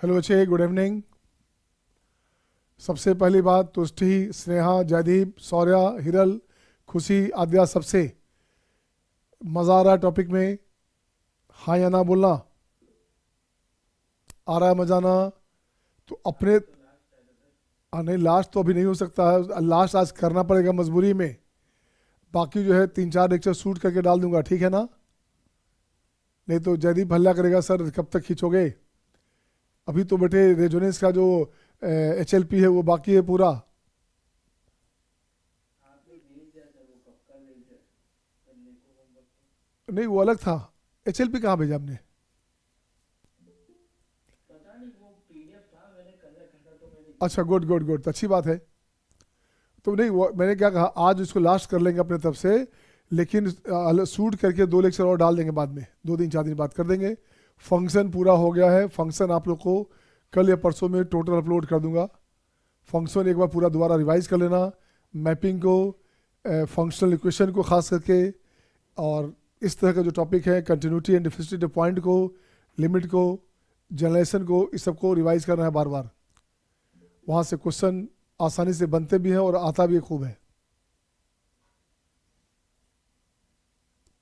Hello बच्चे, good evening. सबसे पहली बात, तुष्टि, स्नेहा, जयदीप, शौर्या, हिरल, खुशी, आद्या, सबसे मज़ा आ रहा है टॉपिक में? हाँ या ना बोलना। आ रहा है मजा ना? तो अपने नहीं, लास्ट तो अभी नहीं हो सकता है, लास्ट आज करना पड़ेगा मजबूरी में। बाकी जो है 3-4 लेक्चर शूट करके डाल दूंगा, ठीक है ना? नहीं तो जयदीप हल्ला करेगा, सर कब तक खींचोगे। अभी तो बेटे रेजोनेंस का जो HLP है वो बाकी है पूरा। नहीं, वो अलग था। HLP कहाँ भेजा आपने? अच्छा, गुड गुड गुड, तो अच्छी बात है। तो नहीं, वो मैंने क्या कहा, आज उसको लास्ट कर लेंगे अपने तरफ से, लेकिन शूट करके 2 लेक्चर और डाल देंगे बाद में, 2-3-4 दिन बाद कर देंगे। फंक्शन पूरा हो गया है। फंक्शन आप लोग को कल या परसों में टोटल अपलोड कर दूंगा। फंक्शन एक बार पूरा दोबारा रिवाइज कर लेना, मैपिंग को, फंक्शनल इक्वेशन को खास करके, और इस तरह का जो टॉपिक है कंटिन्यूटी एंड डिफरेंशिएट पॉइंट को, लिमिट को, जनरेशन को, इस सब को रिवाइज करना है बार बार। वहाँ से क्वेश्चन आसानी से बनते भी हैं और आता भी खूब है,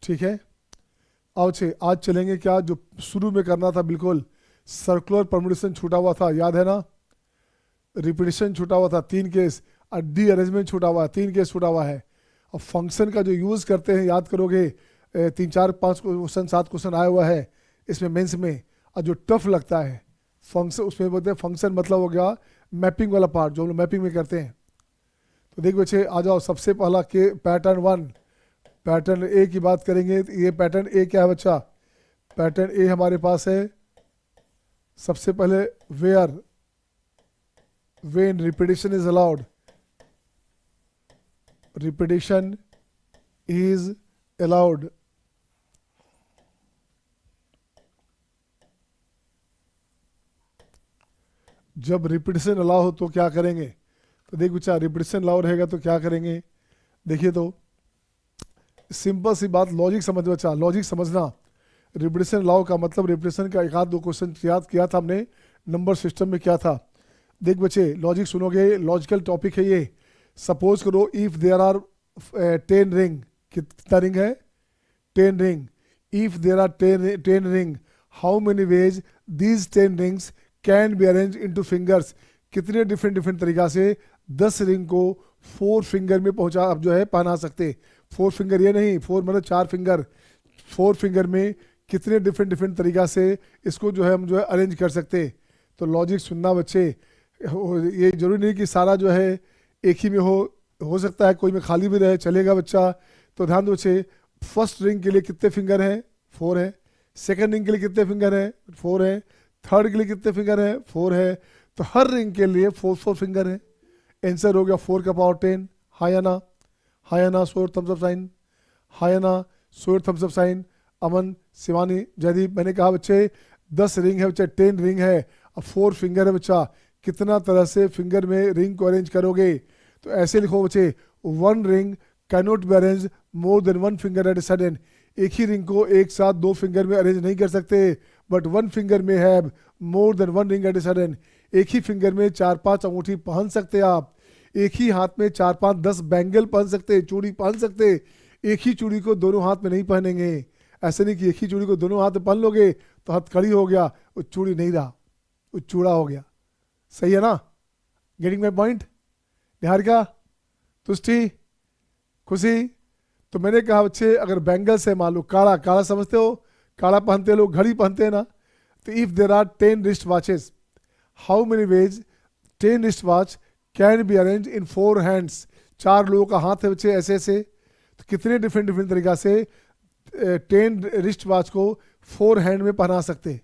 ठीक है? आज चलेंगे क्या, जो शुरू में करना था बिल्कुल, सर्कुलर परम्यूटेशन छूटा हुआ था, याद है ना? रिपीटिशन छूटा हुआ था 3 केस, और डी अरेंजमेंट छूटा हुआ है, 3 केस छूटा हुआ है। और फंक्शन का जो यूज़ करते हैं याद करोगे, 3-4-5 क्वेश्चन 7 क्वेश्चन आया हुआ है इसमें मेंस में। और जो टफ लगता है फंक्शन, उसमें बोलते हैं फंक्शन मतलब हो गया मैपिंग वाला पार्ट, जो हम लोग मैपिंग में करते हैं। तो देखो बच्चे, आ जाओ। सबसे पहला के पैटर्न 1, पैटर्न ए की बात करेंगे। तो ये पैटर्न ए क्या है बच्चा? पैटर्न ए हमारे पास है सबसे पहले, where when repetition is allowed, repetition is allowed, जब रिपीटिशन अलाउ हो तो क्या करेंगे? तो देख बच्चा, रिपीटिशन अलाउ रहेगा तो क्या करेंगे? देखिए तो सिंपल सी बात, लॉजिक समझ बच्चा, लॉजिक समझना। रिपीटिशन अलाउ का मतलब, रिपीटिशन का 1-2 क्वेश्चन याद किया था हमने नंबर सिस्टम में, क्या था? देख बच्चे, लॉजिक सुनोगे, लॉजिकल टॉपिक है ये। सपोज करो इफ देयर आर 10 रिंग, कितना रिंग है? 10 ring. If there are 10 ring, how many ways these 10 rings can be arrange into fingers? कितने डिफरेंट डिफरेंट तरीका से 10 रिंग को 4 फिंगर में पहुंचा, अब जो है पहना सकते। 4 फिंगर ये नहीं, 4 मतलब 4 फिंगर, 4 फिंगर में कितने डिफरेंट डिफरेंट तरीका से इसको जो है हम जो है अरेंज कर सकते। तो लॉजिक सुनना बच्चे, ये जरूरी नहीं कि सारा जो है एक ही में हो सकता है कोई में खाली भी रहे, चलेगा बच्चा। तो ध्यान दो बच्चे, फर्स्ट रिंग के लिए कितने फिंगर हैं? 4 है। सेकंड रिंग के लिए कितने फिंगर हैं? 4 है। थर्ड के लिए कितने फिंगर हैं? 4 है। तो हर रिंग के लिए 4 फिंगर है। आंसर हो गया 4 का पावर 10। हाँ या ना? हाँ या ना? शोर थम्स अप साइन। हाँ या ना? शोर थम्स अप साइन। अमन, शिवानी, जयदीप, मैंने कहा बच्चे 10 रिंग है बच्चे, 10 रिंग है, अब 4 फिंगर है बच्चा। कितना तरह से फिंगर में रिंग को अरेंज करोगे? तो ऐसे लिखो बच्चे, 1 ring cannot be arrange more than 1 finger at a sudden. एक ही रिंग को एक साथ 2 फिंगर में अरेंज नहीं कर सकते, बट 1 फिंगर में have more than 1 ring at a sudden. एक ही फिंगर में 4-5 अंगूठी पहन सकते आप। एक ही हाथ में 4-5-10 बैंगल पहन सकते, चूड़ी पहन सकते। एक ही चूड़ी को दोनों हाथ में नहीं पहनेंगे। ऐसे नहीं कि एक ही चूड़ी को दोनों हाथ में पहन लोगे तो हथकड़ी हो गया, वो चूड़ी नहीं रहा, वो चूड़ा हो गया। सही है ना? Getting my point? Niharika, Tushti, Khushi. तो मैंने कहा बच्चे, अगर बैंगल से मान लो काला, काला समझते हो, काला पहनते लोग, घड़ी पहनते हैं ना। तो if there are 10 wrist watches, how many ways 10 wrist watch can be arrange in 4 hands? 4 लोगों का हाथ है बच्चे ऐसे ऐसे, तो कितने डिफरेंट डिफरेंट तरीका से 10 रिस्ट वॉच को 4 हैंड में पहना सकते?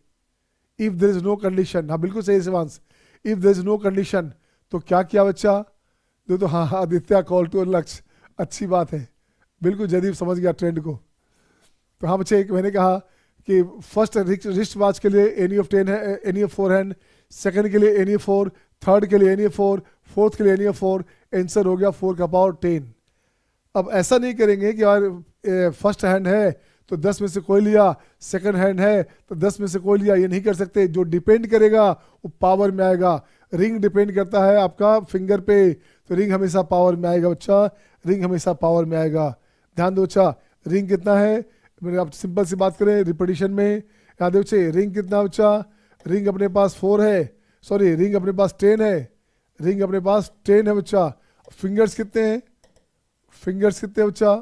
If there is no condition. हाँ बिल्कुल सही Shivansh, if there is no condition. तो क्या किया बच्चा? तो हाँ हाँ, आदित्य कॉल टू लक्ष्य, अच्छी बात है, बिल्कुल जदीप समझ गया ट्रेंड को। तो हाँ बच्चे, मैंने कहा कि फर्स्ट रिस्ट वॉच के लिए एनी ऑफ 10 है, एनी ऑफ 4 हैंड। सेकंड के लिए एनी ऑफ 4, थर्ड के लिए एनी ऑफ 4, फोर्थ के लिए एनी ऑफ 4। आंसर हो गया 4 का पावर 10। अब ऐसा नहीं करेंगे कि यार फर्स्ट हैंड है तो 10 में से कोई लिया, सेकंड हैंड है तो 10 में से कोई लिया, ये नहीं कर सकते। जो डिपेंड करेगा वो पावर में आएगा। रिंग डिपेंड करता है आपका फिंगर पे, तो रिंग हमेशा पावर में आएगा बच्चा, रिंग हमेशा पावर में आएगा। ध्यान दो बच्चा, रिंग कितना है, मैंने आप सिंपल सी बात करें रिपीटिशन में, याद है बच्चे रिंग कितना बच्चा, रिंग अपने पास 4 है, सॉरी रिंग अपने पास 10 है, रिंग अपने पास 10 है बच्चा। फिंगर्स कितने हैं, फिंगर्स कितने बच्चा,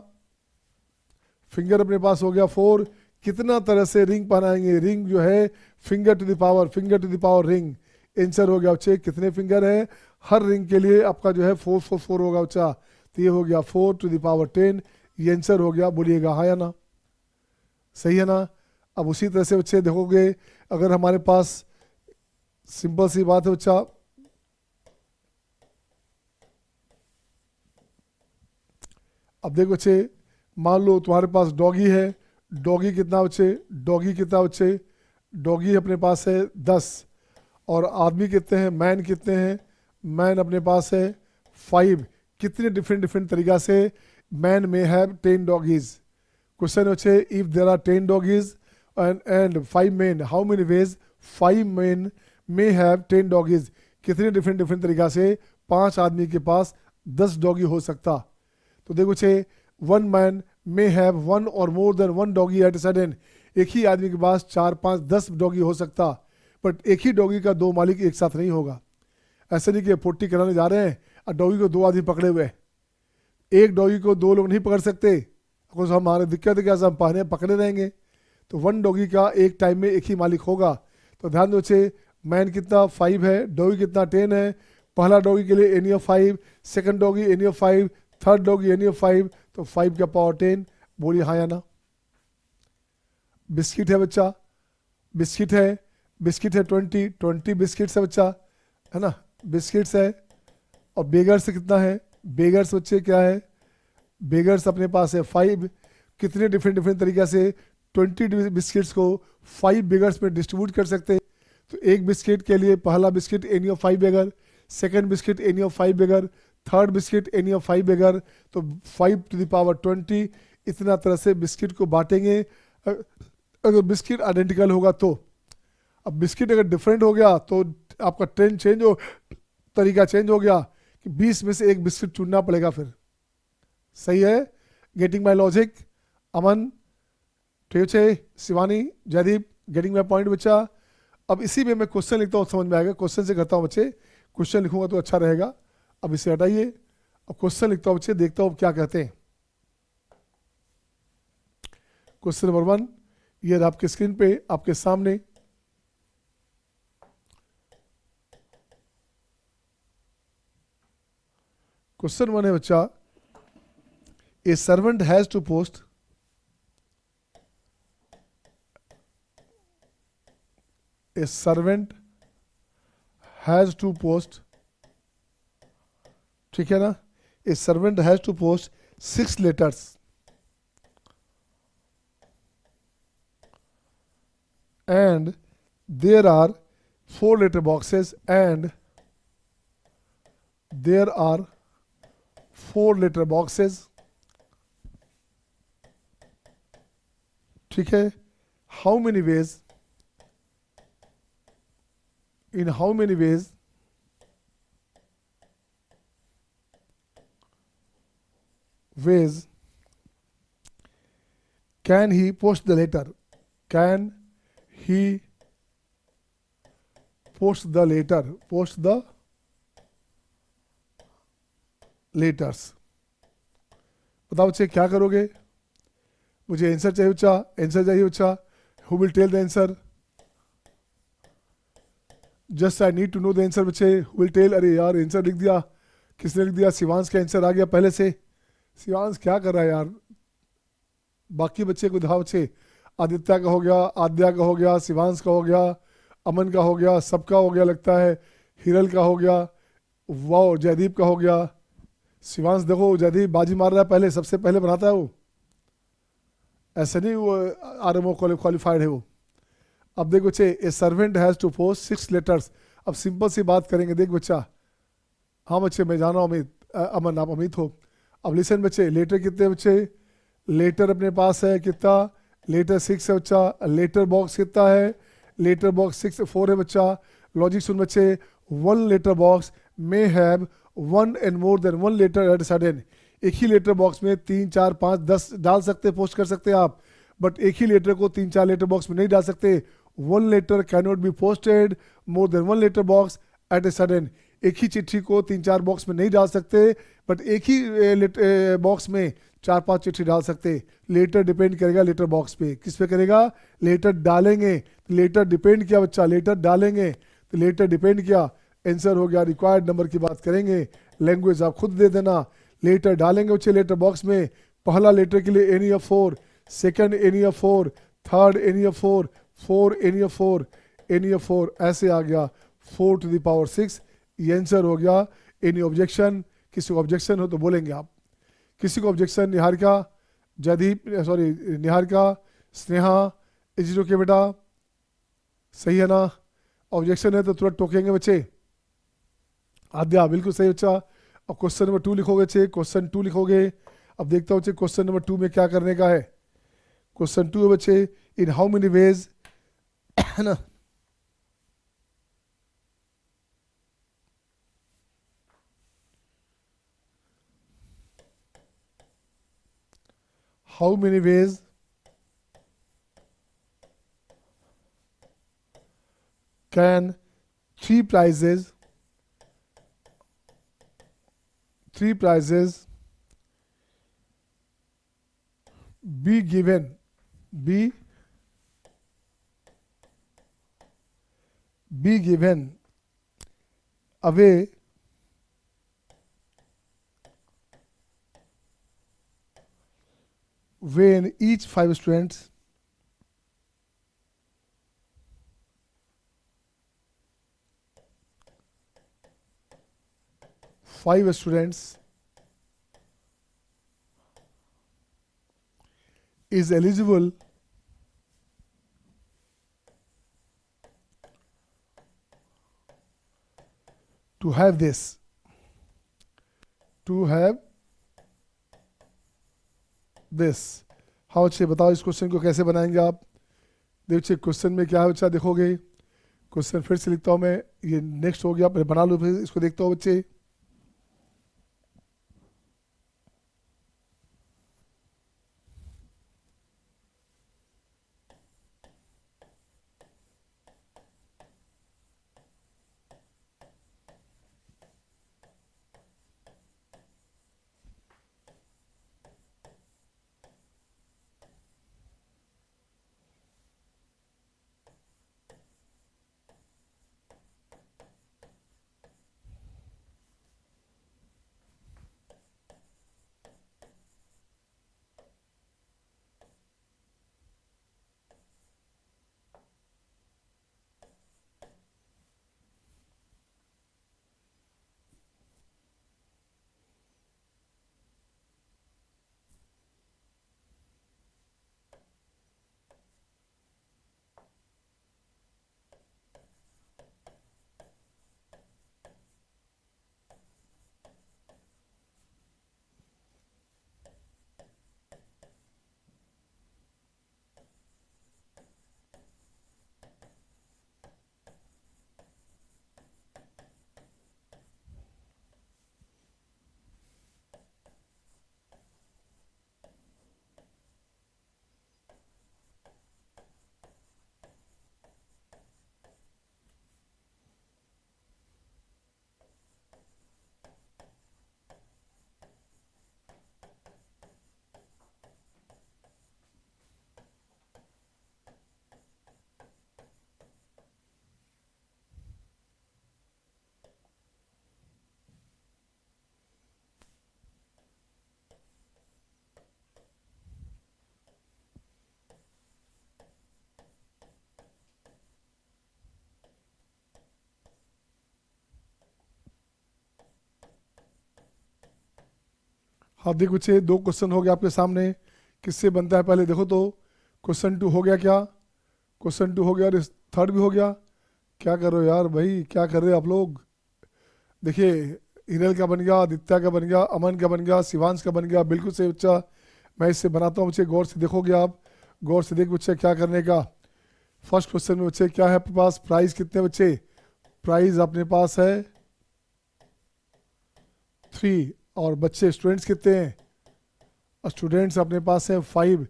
फिंगर अपने पास हो गया 4। कितना तरह से रिंग बनाएंगे, रिंग जो है finger to the power, finger to the power ring. Answer हो गया बच्चे कितने फिंगर है, हर रिंग के लिए आपका जो है 4 4 4 होगा बच्चा, तो ये हो गया 4 टू द पावर 10, ये आंसर हो गया। बोलिएगा हाँ या ना, सही है ना। अब उसी तरह से बच्चे देखोगे, अगर हमारे पास सिंपल सी बात है बच्चा, अब देखो बच्चे, मान लो तुम्हारे पास डॉगी है, डॉगी कितना बच्चे, डॉगी कितना बच्चे, डॉगी अपने पास है 10, और आदमी कितने हैं, मैन कितने हैं, मैन अपने पास है 5। कितने डिफरेंट डिफरेंट तरीका से men may have 10 doggies. Question बच्चे, if there are 10 doggies and 5 men, how many ways 5 men may have 10 doggies. कितने डिफरेंट डिफरेंट तरीका से 5 आदमी के पास 10 डॉगी हो सकता। तो देखो बच्चे, 1 मैन में हैव 1 और more than 1 doggy at sudden, एक ही आदमी के पास 4 5 10 डॉगी हो सकता, बट एक ही डॉगी का 2 मालिक एक साथ नहीं होगा। ऐसे नहीं कि पोटी कराने जा रहे हैं और डॉगी को 2 आदमी पकड़े हुए हैं, एक डॉगी को 2 लोग नहीं पकड़ सकते, कुछ हमारे दिक्कत है क्या, हम पकड़े रहेंगे। तो 1 डॉगी का एक टाइम में एक ही मालिक होगा। तो ध्यान दो बच्चे, मैन कितना 5 है, डॉगी कितना 10 है। पहला डॉगी के लिए any of 5, second doggy any of 5, third doggy any of 5, तो 5 का पावर 10। बोलिए हाँ या ना। बिस्किट है बच्चा, बिस्किट है, बिस्किट है 20 बिस्किट्स है बच्चा, है ना, बिस्किट्स है। और बेगर्स कितना है, बेगर्स बच्चे क्या है, बेगर्स अपने पास है 5। कितने डिफरेंट डिफरेंट तरीके से 20 बिस्किट्स को 5 बेगर्स में डिस्ट्रीब्यूट कर सकते हैं। तो एक बिस्किट के लिए पहला biscuit any of 5 beggar, second biscuit any of 5 beggar, third biscuit any of 5 बेगर, तो 5 टू द पावर 20। इतना तरह से बिस्किट को बांटेंगे। अगर बिस्किट आइडेंटिकल होगा तो, अब बिस्किट अगर डिफरेंट हो गया तो आपका ट्रेंड चेंज हो, तरीका चेंज हो गया कि 20 में से एक बिस्किट चुनना पड़ेगा फिर। सही है, गेटिंग माई लॉजिक। अमन, ठीक है, Shivani, Jaideep, getting my point बच्चा। अब इसी में मैं क्वेश्चन लिखता हूँ, समझ में आएगा। क्वेश्चन से करता हूँ बच्चे, क्वेश्चन लिखूंगा तो अच्छा रहेगा। अब इसे हटाइए, अब क्वेश्चन लिखता हूँ बच्चे, देखता हूँ क्या कहते हैं। क्वेश्चन नंबर 1 ये आपके स्क्रीन पे आपके सामने। क्वेश्चन 1 है बच्चा, a servant has to post a servant has to post, ठीक है ना, a servant has to post 6 letters and there are 4 letter boxes and there are 4 letter boxes, ठीक है। how many ways, in how many ways can he post the letter, can he post the letter, post the letters। बताओ बच्चे क्या करोगे, मुझे answer चाहिए बच्चा, answer चाहिए बच्चा। Who will tell the answer, just I need to know the answer बच्चे। हु विल टेल, अरे यार आंसर लिख दिया, किसने लिख दिया, शिवांश का आंसर आ गया पहले से। शिवांश क्या कर रहा है यार, बाकी बच्चे को दिखाओ बच्चे। आदित्य का हो गया, आद्या का हो गया, शिवांश का हो गया, अमन का हो गया, सबका हो गया लगता है, हिरल का हो गया, वाह जयदीप का हो गया। शिवांश देखो, जयदीप बाजी मार रहा है, पहले सबसे पहले बनाता है वो, ऐसे नहीं वो आरएमओ क्वालिफाइड है वो। अब देख बच्चे, a servant has to post 6 letters. अब सिंपल सी बात करेंगे, देख बच्चा, हाँ बच्चे मैं जाना हूँ अमित, अमन आप अमित हो। अब लिसन बच्चे, लेटर कितने बच्चे, लेटर अपने पास है कितना, लेटर 6 है बच्चा। लेटर बॉक्स कितना है? लेटर बॉक्स 4 है बच्चा। लॉजिक सुन बच्चे, one letter box may have one and more than one letter at sudden. एक ही लेटर बॉक्स में 3 4 5 10 डाल सकते, पोस्ट कर सकते हैं आप, बट एक ही लेटर को 3 4 लेटर बॉक्स में नहीं डाल सकते। One letter can not be posted more than one letter box at a sudden. एक ही चिट्ठी को 3 4 बॉक्स में नहीं डाल सकते, बट एक ही बॉक्स में 4 5 चिट्ठी डाल सकते। लेटर डिपेंड करेगा लेटर बॉक्स पे, किस पे करेगा? लेटर डालेंगे। लेटर डिपेंड किया बच्चा, लेटर डालेंगे तो लेटर डिपेंड किया। आंसर हो गया। रिक्वायर्ड नंबर की बात करेंगे, लैंग्वेज आप खुद दे देना। लेटर डालेंगे बच्चे लेटर बॉक्स में। पहला लेटर के लिए any of 4, second any of 4, third any of 4, 4 any of 4, any of 4, ऐसे आ गया 4 टू द पावर 6। ये आंसर हो गया। Any objection? किसी को ऑब्जेक्शन हो तो बोलेंगे आप। किसी को objection? Niharika, Jaideep, sorry Niharika, Sneha, is okay बेटा, सही है ना? ऑब्जेक्शन है तो तुरंत टोकेंगे बच्चे। आद्या बिल्कुल सही बच्चा। अब क्वेश्चन नंबर 2 लिखोगे बच्चे, क्वेश्चन 2 लिखोगे। अब देखता हूँ बच्चे क्वेश्चन नंबर 2 में क्या करने का है। क्वेश्चन 2 है बच्चे, इन हाउ मेनी वेज, है ना, how many ways can three prizes be given away when each 5 students is eligible to have this, हाँ बच्चे बताओ इस क्वेश्चन को कैसे बनाएंगे आप। देखिए क्वेश्चन में क्या है बच्चा, देखोगे क्वेश्चन फिर से लिखता हूँ मैं, ये नेक्स्ट हो गया, पहले बना लो फिर इसको देखता हूँ बच्चे। हाँ देखो बच्चे 2 क्वेश्चन हो गया आपके सामने, किससे बनता है पहले देखो तो। क्वेश्चन 2 हो गया क्या? क्वेश्चन 2 हो गया और थर्ड भी हो गया। क्या कर रहे हो यार भाई, क्या कर रहे हो आप लोग? देखिए हिरल का बन गया, आदित्य का बन गया, अमन का बन गया, शिवांश का बन गया, बिल्कुल सही बच्चा। मैं इससे बनाता हूँ बच्चे, गौर से देखोगे आप। गौर से देख बच्चे क्या करने का। फर्स्ट क्वेश्चन में बच्चे क्या है अपने पास, प्राइस कितने बच्चे, प्राइस अपने पास है 3, और बच्चे स्टूडेंट्स कितने हैं, स्टूडेंट्स अपने पास है 5।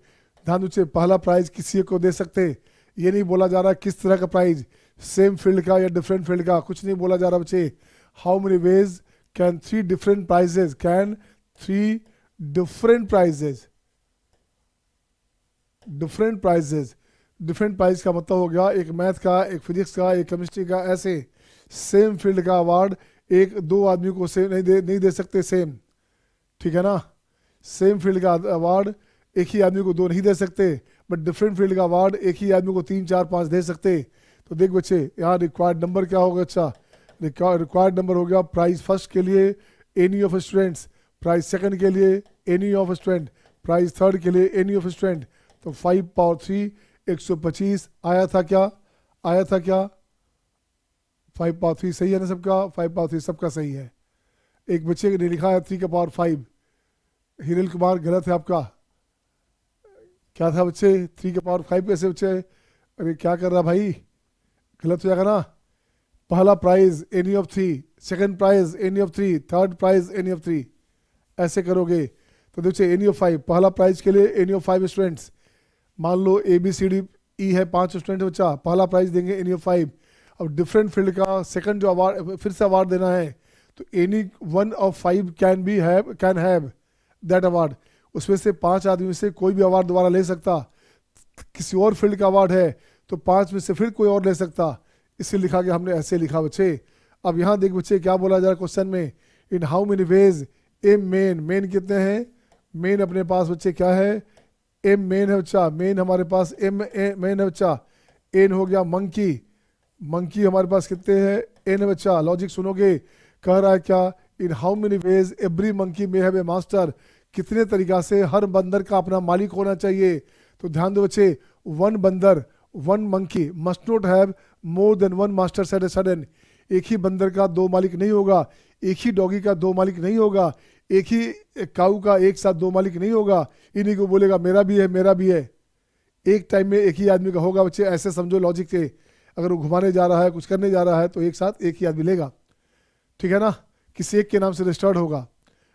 ध्यान बच्चे पहला प्राइज किसी को दे सकते, ये नहीं बोला जा रहा किस तरह का प्राइज, सेम फील्ड का या डिफरेंट फील्ड का, कुछ नहीं बोला जा रहा बच्चे। How many ways can 3 different prizes, can 3 different prizes, different prizes, different prize का मतलब हो गया एक मैथ का, एक फिजिक्स का, एक केमिस्ट्री का, ऐसे सेम फील्ड का अवार्ड एक दो आदमी को सेम नहीं दे सकते सेम, ठीक है ना। सेम फील्ड का अवार्ड एक ही आदमी को 2 नहीं दे सकते, बट डिफरेंट फील्ड का अवार्ड एक ही आदमी को 3, 4, 5 दे सकते। तो देख बच्चे यहाँ रिक्वायर्ड नंबर क्या होगा, अच्छा रिक्वायर्ड नंबर हो गया प्राइज फर्स्ट के लिए any of students, prize second के लिए any of student, prize third के लिए एनी ऑफ स्टूडेंट। तो 5 पावर 3 125 आया था क्या, आया था क्या, 5 पावर 3 सही है ना सबका, 5 पावर 3 सबका सही है। एक बच्चे ने लिखा है 3 का पावर 5, हिरल कुमार गलत है आपका, क्या था बच्चे 3 का पावर 5 कैसे बच्चे, अरे क्या कर रहा भाई, गलत हो जाएगा ना। पहला prize any of 3, second prize any of 3, third prize any of 3, ऐसे करोगे। तो देखिए एनी ऑफ 5, पहला प्राइज के लिए एनी ऑफ 5 स्टूडेंट्स, मान लो ABCD है 5 स्टूडेंट बच्चा, पहला प्राइज देंगे एनी ऑफ 5। अब डिफरेंट फील्ड का सेकंड जो अवार्ड फिर से अवार्ड देना है, तो any 1 of 5 can have that award, उसमें से 5 आदमी में से कोई भी अवार्ड दोबारा ले सकता। किसी और फील्ड का अवार्ड है तो 5 में से फिर कोई और ले सकता, इसे लिखा गया, हमने ऐसे लिखा बच्चे। अब यहाँ देख बच्चे क्या बोला जा रहा है क्वेश्चन में, in how many ways m men, men कितने हैं, मेन अपने पास बच्चे क्या है, एम मेन है बच्चा, मेन हमारे पास एम मेन है बच्चा। एन हो गया मंकी, मंकी हमारे पास कितने हैं, एन है बच्चा। लॉजिक सुनोगे, कह रहा है क्या, इन how many veg every monkey may have a master, कितने तरीका से हर बंदर का अपना मालिक होना चाहिए। तो ध्यान दो बच्चे, 1 बंदर 1 monkey must not have more than 1 master at a sudden, एक ही बंदर का 2 मालिक नहीं होगा, एक ही डॉगी का 2 मालिक नहीं होगा, एक ही काऊ का एक साथ 2 मालिक नहीं होगा, इन्हीं को बोलेगा मेरा भी है मेरा भी है, एक टाइम में एक ही आदमी का होगा बच्चे, ऐसे समझो लॉजिक से। अगर वो घुमाने जा रहा है कुछ करने जा रहा है तो एक साथ एक ही आदमी लेगा, ठीक है ना, किसी एक के नाम से रजिस्टर्ड होगा।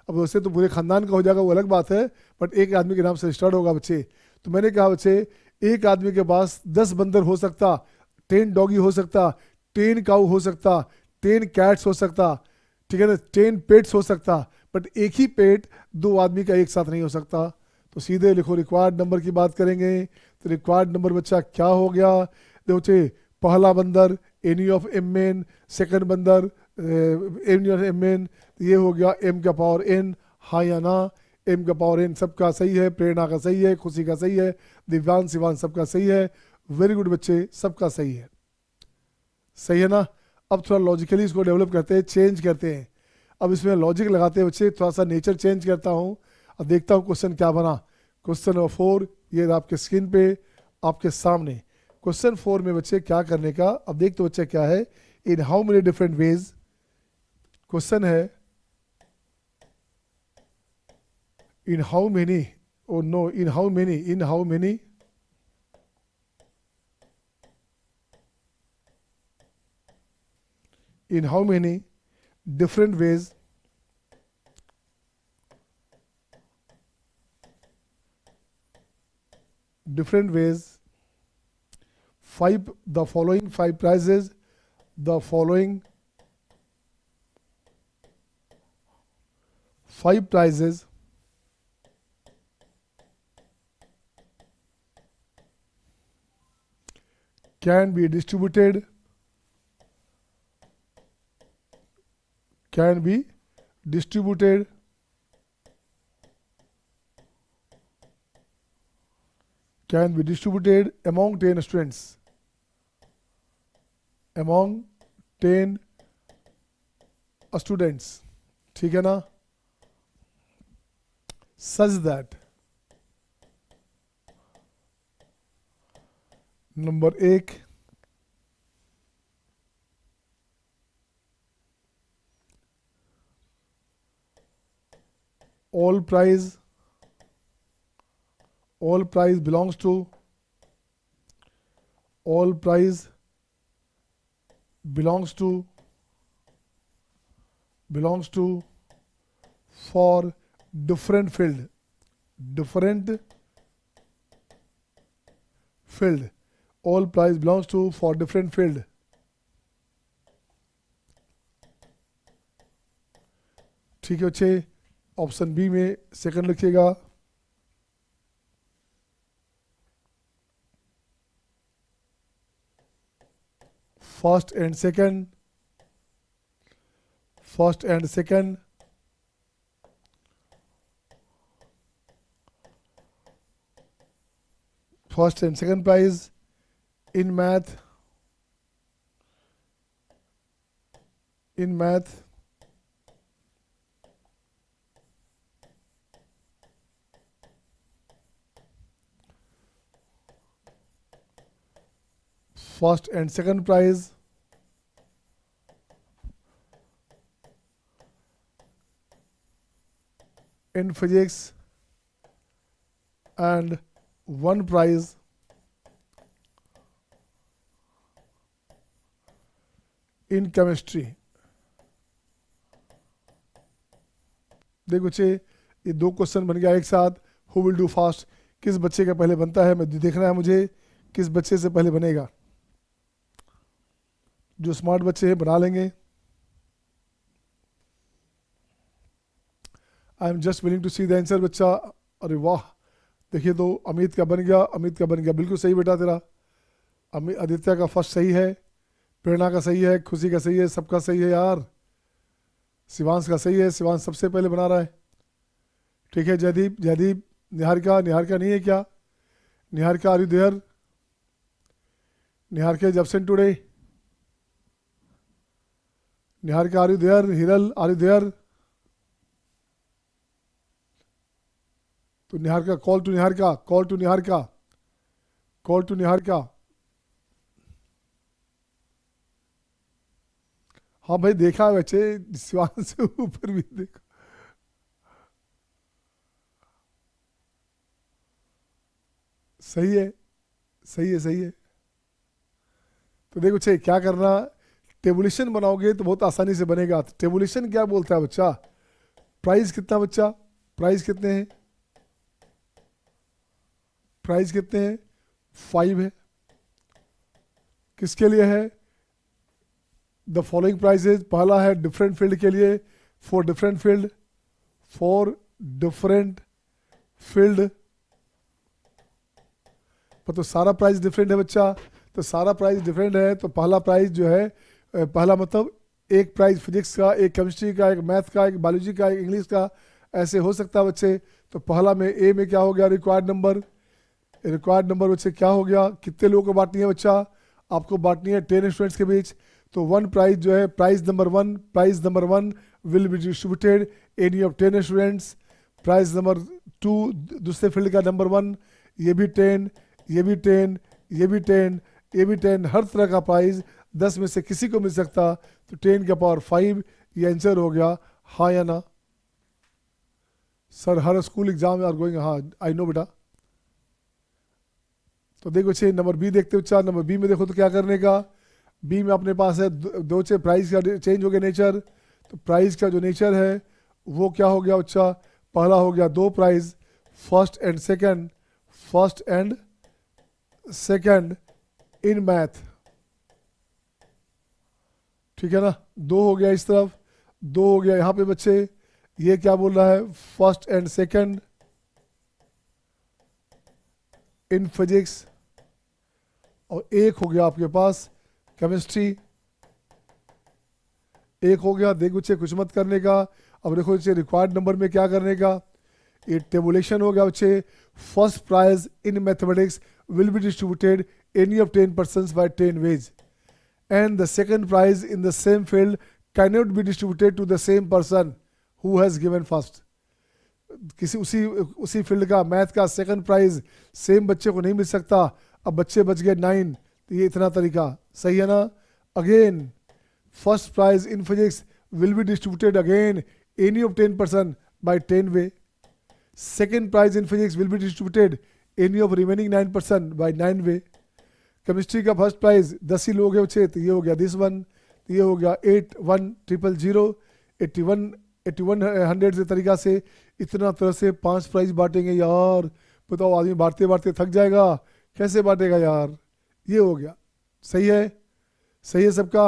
अब वैसे तो पूरे खानदान का हो जाएगा वो अलग बात है, बट एक आदमी के नाम से रजिस्टर्ड होगा बच्चे। तो मैंने कहा बच्चे एक आदमी के पास 10 बंदर हो सकता, 10 डॉगी हो सकता, 10 काऊ हो सकता, 10 कैट्स हो सकता, ठीक है ना, 10 पेट्स हो सकता, बट एक ही पेट 2 आदमी का एक साथ नहीं हो सकता। तो सीधे लिखो रिक्वायर्ड नंबर की बात करेंगे, तो रिक्वायर्ड नंबर बच्चा क्या हो गया, देखो बच्चे पहला बंदर any of m men, second बंदर एनी ऑफ एम मेन, ये हो गया m का पावर n, हाँ या ना, m का पावर n सबका सही है, प्रेरणा का सही है, खुशी का सही है, दिव्यांग शिवान सबका सही है, वेरी गुड बच्चे सबका सही है, सही है ना। अब थोड़ा लॉजिकली इसको डेवलप करते हैं, चेंज करते हैं। अब इसमें लॉजिक लगाते हैं बच्चे, थोड़ा सा नेचर चेंज करता हूँ, अब देखता हूँ क्वेश्चन क्या बना। क्वेश्चन नंबर 4 ये आपके स्क्रीन पे आपके सामने, क्वेश्चन 4 में बच्चे क्या करने का, अब देखते बच्चे क्या है, इन how many different ways, question है in how many, oh no, in how many, in how many in how many different ways the following 5 prizes, the following 5 prizes can be distributed, can be distributed among 10 students, among 10 students, ठीक है ना, such that number 1 all prize belongs to all prize belongs to for different field, all price belongs to for different field. ठीक है बच्चे, option B में second लिखिएगा। First and second, first and second prize in math first and second prize in physics and one prize in chemistry. देखो बच्चे, ये दो question बन गया एक साथ। हु विल डू फास्ट, किस बच्चे का पहले बनता है, मैं देखना है मुझे किस बच्चे से पहले बनेगा। जो स्मार्ट बच्चे हैं बना लेंगे। I am just willing to see the answer बच्चा। अरे वाह, देखिए तो अमित का बन गया, बिल्कुल सही बेटा तेरा। आदित्य का फर्स्ट सही है, प्रेरणा का सही है, खुशी का सही है, सबका सही है यार। शिवांश का सही है, शिवांश सबसे पहले बना रहा है। ठीक है जयदीप, निहारिका नहीं है क्या? Niharika are you there? Niharika is absent today. Niharika are you there? Hiral are you there? तो निहारिका, कॉल टू निहारिका। हाँ भाई देखा है बच्चे, शिवान से ऊपर भी देखो। सही है। तो देखो बच्चे क्या करना, टेबुलेशन बनाओगे तो बहुत आसानी से बनेगा। तो टेबुलेशन क्या बोलता है बच्चा? प्राइस कितना बच्चा? प्राइस कितने हैं? 5 है। किसके लिए है? द फॉलोइंग प्राइजेज, पहला है डिफरेंट फील्ड के लिए, फॉर डिफरेंट फील्ड। पर तो सारा प्राइस डिफरेंट है बच्चा। तो सारा प्राइस डिफरेंट है तो पहला प्राइस जो है, पहला मतलब एक प्राइस फिजिक्स का, एक केमिस्ट्री का, एक मैथ का, एक बायोलॉजी का, एक इंग्लिश का, ऐसे हो सकता है बच्चे। तो पहला में ए में क्या हो गया? रिक्वायर्ड नंबर बच्चे क्या हो गया? कितने लोगों को बांटनी है बच्चा? आपको बांटनी है 10 स्टूडेंट्स के बीच। तो वन प्राइज जो है, prize number one will be distributed any of 10 students. Prize number 2 दूसरे फील्ड का नंबर 1, ये भी 10, ये भी 10, ये भी 10, ये भी 10। हर तरह का प्राइज 10 में से किसी को मिल सकता। तो 10 का पावर 5 ये आंसर हो गया। हाँ या ना? Sir her school exam are going, हाँ आई नो बेटा। तो देखो बच्चे नंबर बी देखते हो। चार नंबर बी में देखो तो क्या करने का? बी में अपने पास है दो से प्राइस का चेंज हो गया नेचर। तो प्राइस का जो नेचर है वो क्या हो गया बच्चा? पहला हो गया 2 prize, first and second in math. ठीक है ना? 2 हो गया इस तरफ, 2 हो गया यहाँ पे बच्चे। ये क्या बोल रहा है? First and second in physics. और एक हो गया आपके पास केमिस्ट्री, एक हो गया। देखो बच्चे कुछ मत करने का। अब देखो बच्चे रिक्वायर्ड नंबर में क्या करने का? ये टेबुलेशन हो गया बच्चे। First prize in mathematics will be distributed any of 10 persons by 10 ways, and the second prize in the same field cannot be distributed to the same person who has given first. किसी उसी field का math का second prize same बच्चे को नहीं मिल सकता। अब बच्चे बच गए 9। तो ये इतना तरीका सही है ना? Again first prize in physics will be distributed again any of 10 person by 10 way. Second prize in physics will be distributed any of remaining 9 person by 9 way. Chemistry का फर्स्ट प्राइज 10 ही लोग हैं बच्चे, तो ये हो गया दिस वन, तो ये हो गया 81000, 8100 से तरीका से इतना तरह से 5 प्राइज बांटेंगे यार। बताओ आदमी बांटते बांटते थक जाएगा, कैसे बांटेगा यार। ये हो गया, सही है, सही है सबका।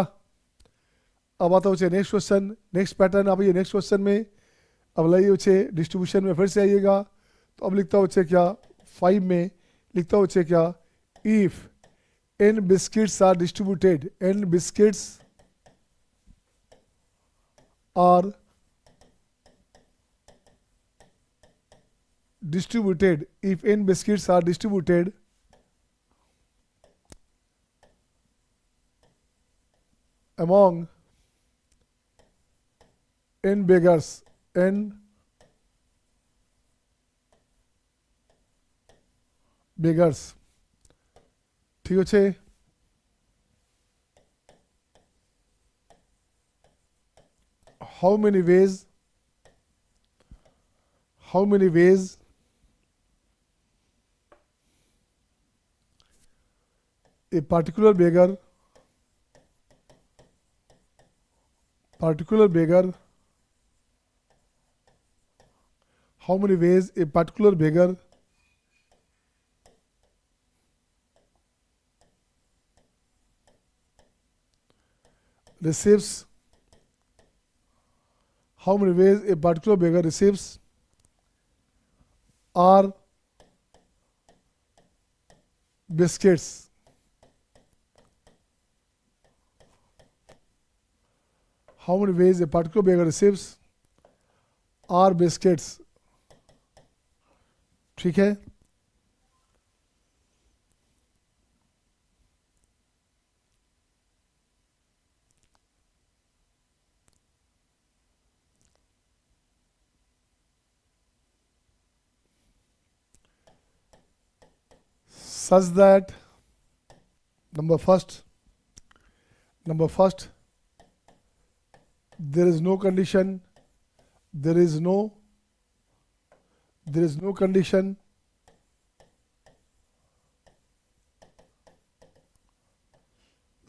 अब आता बच्चे नेक्स्ट क्वेश्चन, नेक्स्ट पैटर्न। अब ये नेक्स्ट क्वेश्चन में अब लाइए बच्चे डिस्ट्रीब्यूशन में फिर से आइएगा। तो अब लिखता हूँ बच्चे क्या 5 में लिखता हूँ बच्चे क्या, if n biscuits are distributed, n biscuits are distributed, if n biscuits are distributed among n beggars, n beggars, ঠিক আছে। how many ways a particular beggar how many ways a particular beggar receives, how many ways a particular beggar receives are biscuits, how many ways a particular beggar receives are biscuits, ठीक है। such that number first there is no condition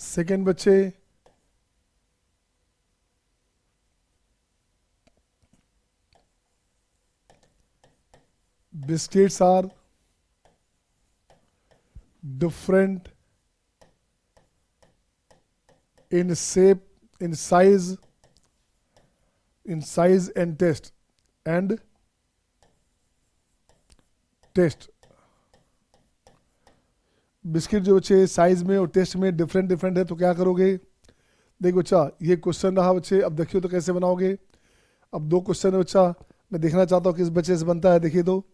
second बच्चे biscuits are different in shape, in size and taste biscuit जो बच्चे size में और test में different है, तो क्या करोगे। देखो बच्चा ये क्वेश्चन रहा बच्चे, अब देखिए तो कैसे बनाओगे। अब 2 क्वेश्चन है बच्चा, मैं देखना चाहता हूँ किस बच्चे से बनता है। देखिए तो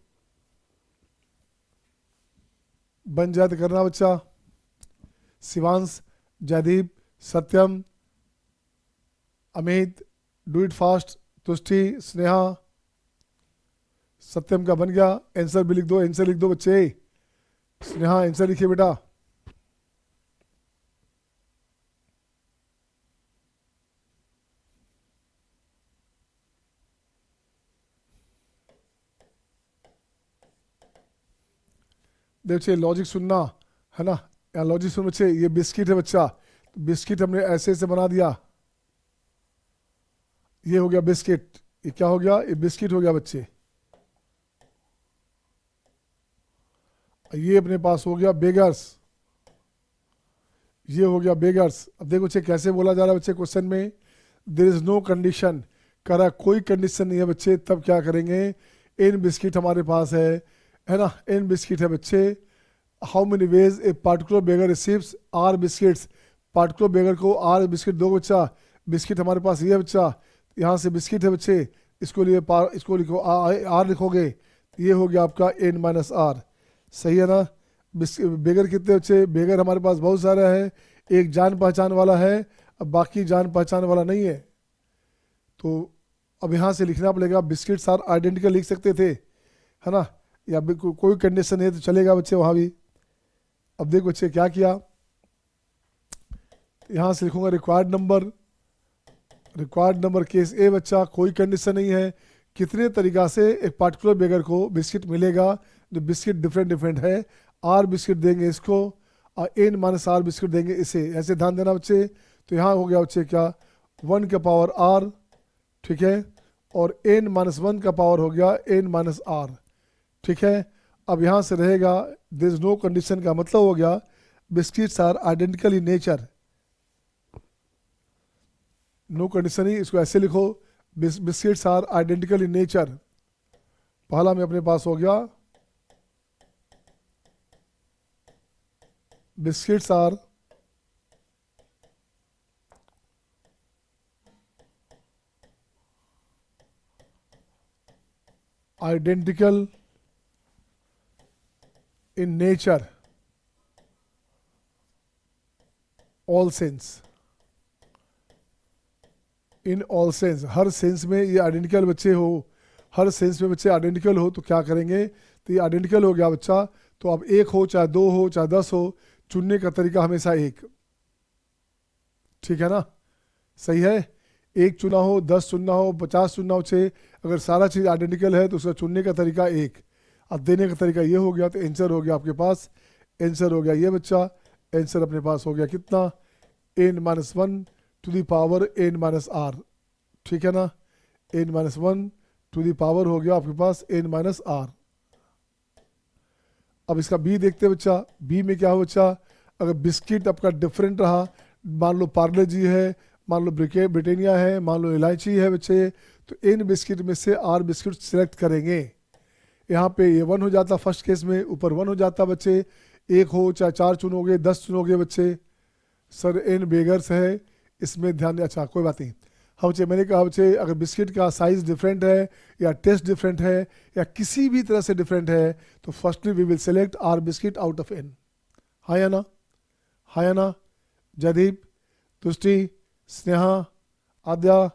बन जाए तो करना बच्चा। Shivansh, Jaideep, Satyam, Amit, do it fast, Tushti, Sneha. Satyam का बन गया, आंसर भी लिख दो, आंसर लिख दो बच्चे। स्नेहा आंसर लिखिए बेटा। देखिए लॉजिक सुनना है ना, या लॉजिक सुन बच्चे। ये बिस्किट है बच्चा, तो बिस्किट हमने ऐसे ऐसे बना दिया, ये हो गया बिस्किट। ये क्या हो गया, ये बिस्किट हो गया बच्चे। ये अपने पास हो गया बेगर्स, ये हो गया बेगर्स। अब देखो बच्चे कैसे बोला जा रहा है बच्चे क्वेश्चन में, देयर इज नो कंडीशन, कह रहा कोई कंडीशन नहीं है बच्चे, तब क्या करेंगे। इन बिस्किट हमारे पास है ना, इन बिस्किट है बच्चे। How many ways a particular beggar receives r biscuits, particular beggar को आर बिस्किट दो बच्चा। बिस्किट हमारे पास ये है बच्चा, यहाँ से बिस्किट है बच्चे, इसको लिए इसको लिखो आर लिखोगे, ये हो गया आपका n माइनस आर। सही है ना। बेगर कितने बच्चे, बेगर हमारे पास बहुत सारा है, एक जान पहचान वाला है, अब बाकी जान पहचान वाला नहीं है। तो अब यहाँ से लिखना पड़ेगा बिस्किट्स आर आइडेंटिकल लिख सकते थे, है ना, या कोई कंडीशन है तो चलेगा बच्चे वहाँ भी। अब देखो बच्चे क्या किया, यहाँ से लिखूंगा रिक्वायर्ड नंबर केस ए बच्चा, कोई कंडीशन नहीं है। कितने तरीका से एक पार्टिकुलर बेगर को बिस्किट मिलेगा, जो बिस्किट डिफरेंट है। आर बिस्किट देंगे इसको, और एन माइनस आर बिस्किट देंगे इसे, ऐसे ध्यान देना बच्चे। तो यहाँ हो गया बच्चे क्या, 1 का पावर आर, ठीक है, और एन माइनस 1 का पावर हो गया एन माइनस आर, ठीक है। अब यहाँ से रहेगा दिस नो कंडीशन का मतलब हो गया biscuits are identical in nature, no condition ही इसको ऐसे लिखो, biscuits are identical in nature. पहला में अपने पास हो गया biscuits are identical in nature all sense, in all sense, हर सेंस में ये आइडेंटिकल बच्चे हो, हर सेंस में बच्चे आइडेंटिकल हो तो क्या करेंगे, तो ये आइडेंटिकल हो गया बच्चा। तो अब एक हो चाहे दो हो चाहे 10 हो, चुनने का तरीका हमेशा एक, ठीक है ना, सही है। एक चुना हो, 10 चुनना हो, 50 चुनना हो, 6, अगर सारा चीज़ आइडेंटिकल है तो उसका चुनने का तरीका एक, अब देने का तरीका ये हो गया। तो आंसर हो गया आपके पास, आंसर हो गया ये बच्चा, आंसर अपने पास हो गया कितना, n minus 1 to the power n minus r, ठीक है ना, n minus 1 to the power हो गया आपके पास एन माइनस आर। अब इसका बी देखते हैं बच्चा, बी में क्या हो बच्चा, अगर बिस्किट आपका डिफरेंट रहा, मान लो पार्ले जी है, मान लो ब्रिटानिया है, मान लो इलायची है बच्चे, तो इन बिस्किट में से आर बिस्किट सिलेक्ट करेंगे। यहाँ पे ये 1 हो जाता फर्स्ट केस में, ऊपर 1 हो जाता बच्चे, एक हो चाहे 4 चुनोगे 10 चुनोगे बच्चे, सर इन बेगर्स है, इसमें ध्यान दे, अच्छा कोई बात नहीं। हाँ बच्चे मैंने कहा बच्चे अगर बिस्किट का साइज़ डिफरेंट है या टेस्ट डिफरेंट है या किसी भी तरह से डिफरेंट है तो firstly we will select r biscuit out of n. हाँ या ना, हाँ या ना, जयदीप, तुष्टि, स्नेहा, आद्या,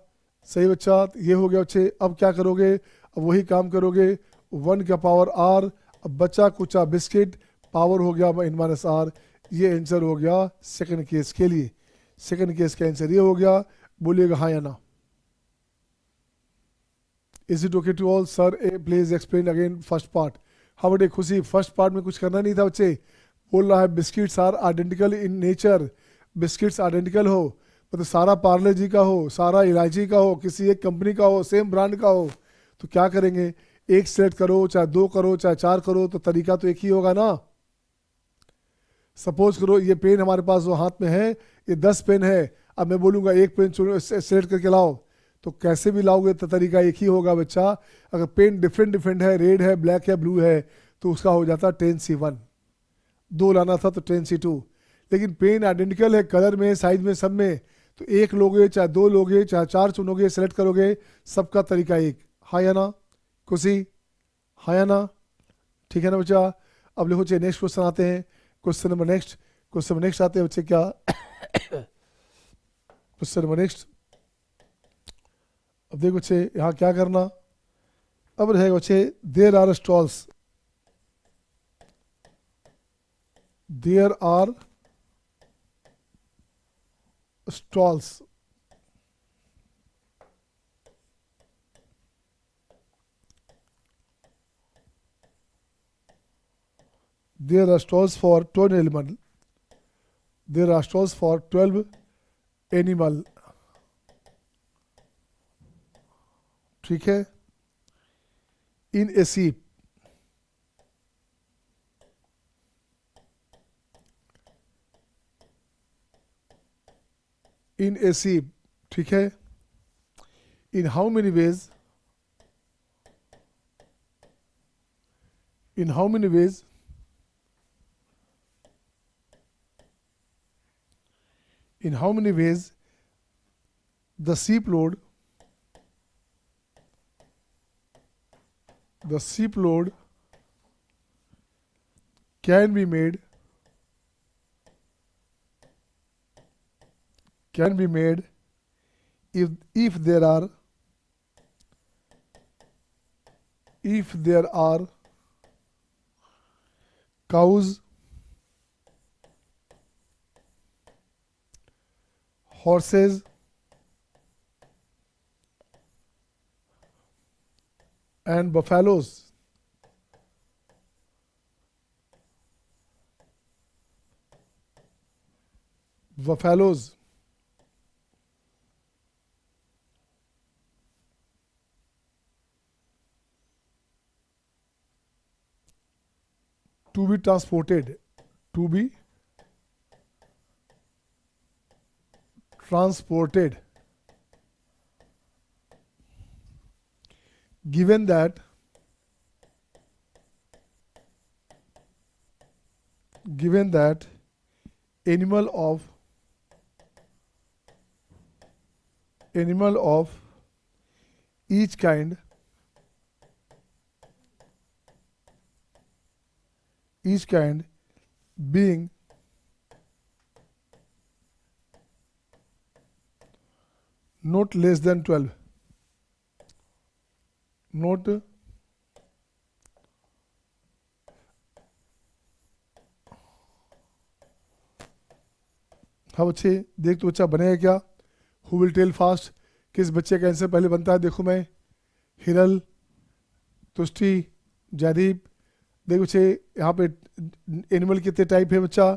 सही बच्चा, ये हो गया बच्चे। अब क्या करोगे, अब वही काम करोगे, 1 का पावर आर, अब बच्चा कुचा बिस्किट, पावर हो गया इन माइनस आर, ये आंसर हो गया सेकंड केस के लिए। सेकंड केस का आंसर ये हो गया, बोलिएगा हाँ या ना। Is it okay to all, sir a please explain again first part. हाँ बेटे खुशी, फर्स्ट पार्ट में कुछ करना नहीं था बच्चे, बोल रहा है biscuits are identical in nature, biscuits identical हो मतलब सारा पार्ले जी का हो, सारा इलायची का हो, किसी एक कंपनी का हो, सेम ब्रांड का हो, तो क्या करेंगे, एक सेलेक्ट करो चाहे 2 करो चाहे 4 करो, तो तरीका तो एक ही होगा ना। सपोज करो ये पेन हमारे पास जो हाथ में है ये 10 पेन है, अब मैं बोलूँगा एक पेन सेलेक्ट करके लाओ, तो कैसे भी लाओगे तो तरीका एक ही होगा बच्चा। अगर पेन डिफरेंट डिफरेंट है, रेड है, ब्लैक है, ब्लू है, तो उसका हो जाता 10C1, 2 लाना था तो 10C2। लेकिन पेन आइडेंटिकल है कलर में, साइज में, सब में, तो एक लोगे चाहे 2 लोगे चाहे 4 चुनोगे, सेलेक्ट करोगे, सबका तरीका एक। हाँ या ना खुशी, हाँ या ना, ठीक है ना बच्चा। अब लिखो चाहिए नेक्स्ट क्वेश्चन आते हैं, question number next, question number next आते हैं बच्चे क्या क्वेश्चन नंबर नेक्स्ट। अब देखो बच्चे यहाँ क्या करना, अब रहेगा बच्चे there are stalls, there are stalls, there are stalls for 12 animal, there are stalls for 12 animal, ठीक है, in a sheep, in a sheep, ठीक है, in how many ways, in how many ways, in how many ways the sheep load, the sheep load can be made, can be made if there are, if there are cows, horses, and buffaloes. buffaloes, to be transported, to be transported, given that animal of each kind being not less than 12, not हाँ बच्चे देख तो बच्चा बनेगा क्या? Who will tell fast, किस बच्चे का आंसर पहले बनता है? देखो मैं, हिरल, तुष्टि, जयदीप। देखो बच्चे यहाँ पे एनिमल कितने टाइप है बच्चा,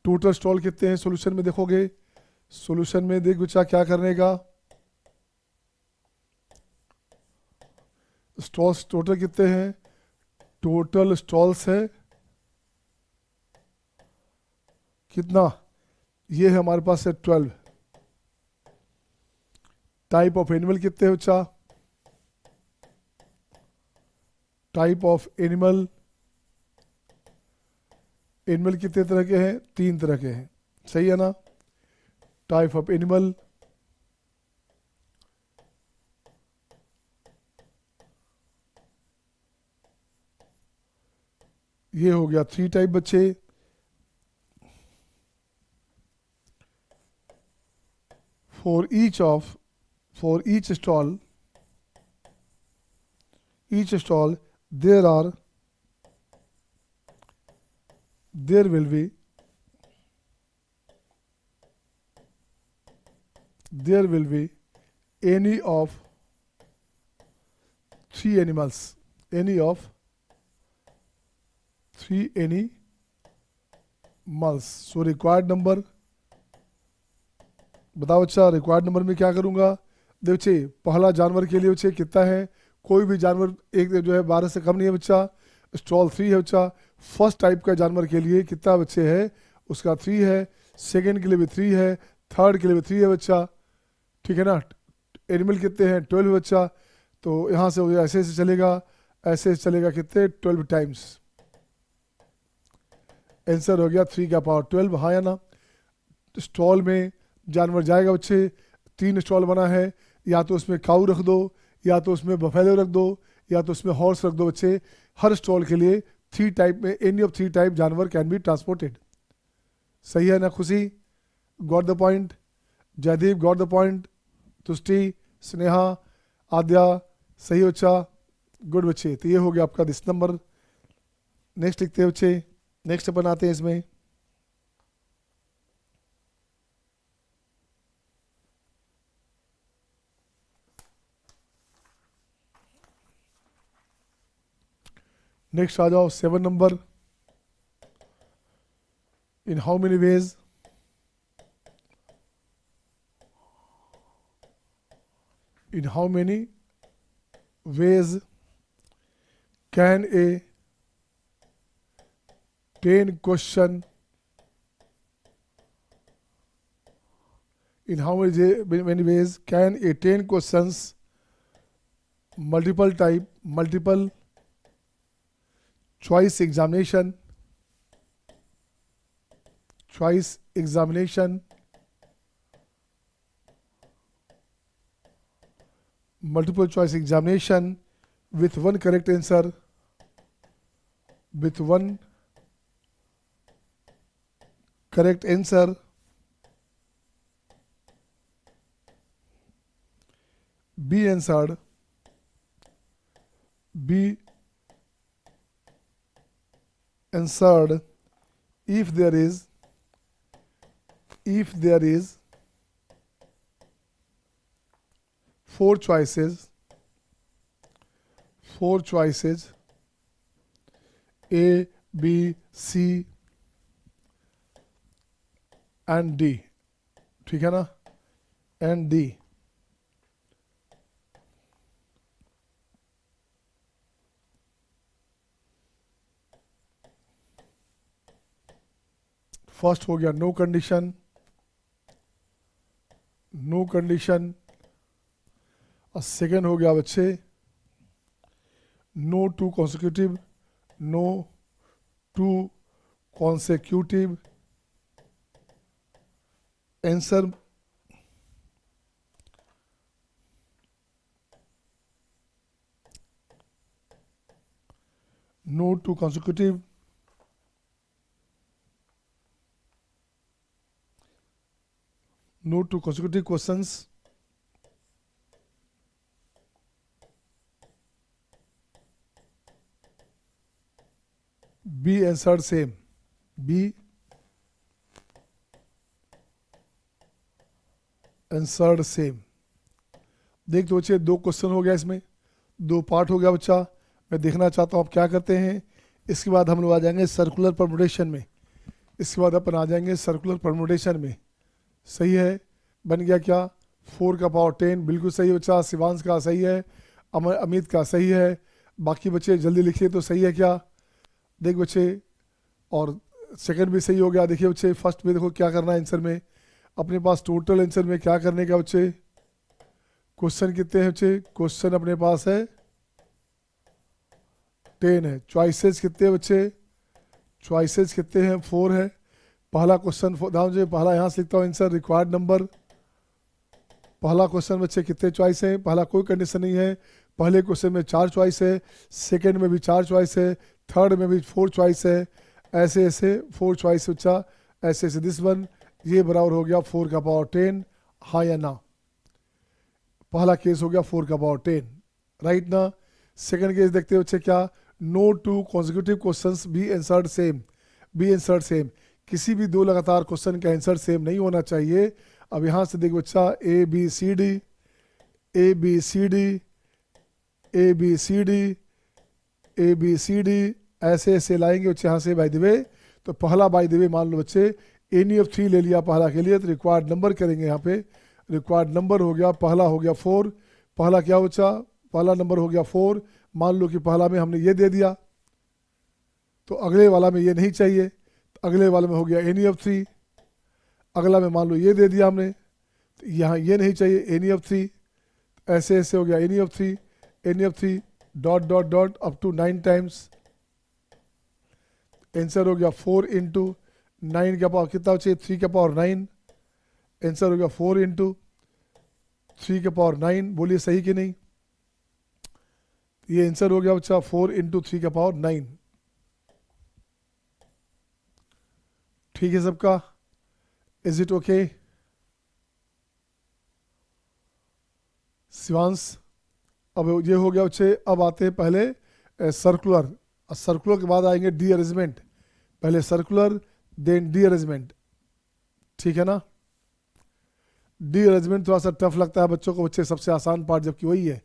टोटल स्टॉल कितने हैं सॉल्यूशन में देखोगे। सॉल्यूशन में देख बच्चा क्या करने का, स्टॉल्स टोटल कितने हैं, टोटल स्टॉल्स है कितना, ये है हमारे पास है 12। टाइप ऑफ एनिमल कितने हैं बच्चा, टाइप ऑफ एनिमल कितने तरह के हैं, 3 तरह के हैं, सही है ना। टाइप ऑफ एनिमल, ये हो गया 3 टाइप बच्चे। For each stall there will be any of 3 animals, any of 3 animals। So required number बताओ अच्छा, रिक्वायर्ड नंबर में क्या करूंगा। देखो बच्चे पहला जानवर के लिए बच्चे कितना है, कोई भी जानवर एक जो है 12 से कम नहीं है बच्चा, स्टॉल 3 है बच्चा। फर्स्ट टाइप का जानवर के लिए कितना बच्चे है, उसका 3 है। सेकंड के लिए भी 3 है, थर्ड के लिए भी 3 है बच्चा, ठीक है ना। एनिमल कितने हैं, 12 है बच्चा। तो यहाँ से हो गया, ऐसे ऐसे चलेगा कितने, 12 टाइम्स। आंसर हो गया 3 का पावर 12, हाँ या ना। स्टॉल में जानवर जाएगा बच्चे, 3 स्टॉल बना है, या तो उसमें काऊ रख दो, या तो उसमें बफेलो रख दो, या तो उसमें हॉर्स रख दो बच्चे। हर स्टॉल के लिए 3 टाइप में, एनी ऑफ 3 टाइप जानवर कैन बी ट्रांसपोर्टेड, सही है ना। Khushi got the point, Jaideep got the point, Tushti, Sneha, Aadya, सही बच्चा, गुड बच्चे। तो ये हो गया आपका 10 नंबर। नेक्स्ट लिखते हैं बच्चे, नेक्स्ट अपन आते हैं इसमें। नेक्स्ट आ जाओ 7 number. In how many ways can a 10 question, in how many ways can a 10 questions multiple choice examination multiple choice examination with one correct answer, be answered if there is 4 choices A, B, C and D, ठीक है ना, and D. First हो गया no condition, no condition, और second हो गया बच्चे no two consecutive, no two consecutive answer, no two consecutive questions, be answered same, be answered same. देख तो बच्चे दो क्वेश्चन हो गया, इसमें दो पार्ट हो गया बच्चा। मैं देखना चाहता हूँ आप क्या करते हैं। इसके बाद हम लोग आ जाएंगे सर्कुलर परमुटेशन में, इसके बाद अपन आ जाएंगे सर्कुलर परमुटेशन में। सही है, बन गया क्या 4 का पावर 10, बिल्कुल सही है बच्चा। शिवांश का सही है, अमित का सही है, बाकी बच्चे जल्दी लिखिए तो सही है क्या। देख बच्चे, और सेकंड भी सही हो गया। देखिए बच्चे फर्स्ट में देखो क्या करना है आंसर में, अपने पास टोटल आंसर में क्या करने का बच्चे, क्वेश्चन कितने हैं बच्चे, क्वेश्चन अपने पास है 10 है, चॉइसेस कितने हैं बच्चे, चॉइसेस कितने हैं 4 है। पहला क्वेश्चन जो पहला यहाँ से लिखता हूँ आंसर, रिक्वायर्ड नंबर। पहला क्वेश्चन बच्चे कितने चॉइस है, पहला कोई कंडीशन नहीं है, पहले क्वेश्चन में 4 चॉइस है, सेकंड में भी 4 चॉइस है, थर्ड में भी 4 चॉइस है, ऐसे ऐसे 4 चॉइस बच्चा, ऐसे ऐसे दिस वन, ये बराबर हो गया 4 का पावर 10, हाँ या ना। पहला केस हो गया 4 का पावर 10, राइट ना। सेकंड केस देखते हैं बच्चे क्या, no two consecutive questions be answered same, be answered same, किसी भी दो लगातार क्वेश्चन का आंसर सेम नहीं होना चाहिए। अब यहाँ से देखो बच्चा A B C D, A B C D, A B C D, A B C D, ऐसे ऐसे लाएंगे बच्चे यहाँ से बाय द वे। तो पहला बाय द वे मान लो बच्चे एनी ऑफ 3 ले लिया पहला के लिए, तो रिक्वायर्ड नंबर करेंगे यहाँ पे। रिक्वायर्ड नंबर हो गया, पहला हो गया 4, पहला क्या बच्चा, पहला नंबर हो गया 4। मान लो कि पहला में हमने ये दे दिया, तो अगले वाला में ये नहीं चाहिए, तो अगले वाले में हो गया एनी ऑफ 3। अगला में मान लो ये दे दिया हमने, तो यहाँ ये नहीं चाहिए एनी ऑफ 3, ऐसे ऐसे हो गया any of 3, any of 3 dot dot dot up to 9 times. Answer हो गया 4 इंटू 9 का पावर कितना चाहिए, 3 का पावर 9। आंसर हो गया 4 इंटू 3 का पावर 9, बोलिए सही कि नहीं। ये आंसर हो गया बच्चा 4 इंटू 3 का पावर 9। ठीक है सबका, इज इट ओके। शिवांश, अब ये हो गया बच्चे। अब आते हैं पहले सर्कुलर, सर्कुलर के बाद आएंगे डी अरेंजमेंट। पहले सर्कुलर देन डी अरेंजमेंट, ठीक है ना। डी अरेंजमेंट थोड़ा सा टफ लगता है बच्चों को, बच्चे सबसे आसान पार्ट जबकि वही है।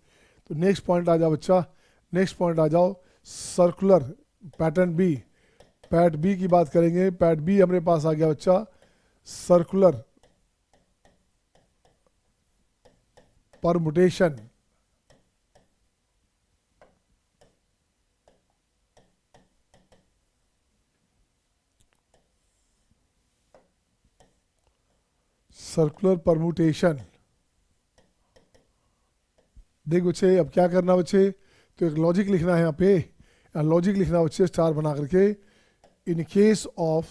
तो नेक्स्ट पॉइंट आ जाओ बच्चा, नेक्स्ट पॉइंट आ जाओ, circular pattern B. Pat B की बात करेंगे, पैट बी हमारे पास आ गया बच्चा, सर्कुलर परमुटेशन। सर्कुलर परमुटेशन, देख बच्चे अब क्या करना बच्चे, तो एक लॉजिक लिखना है यहाँ पे, लॉजिक लिखना बच्चे स्टार बना करके। इन case of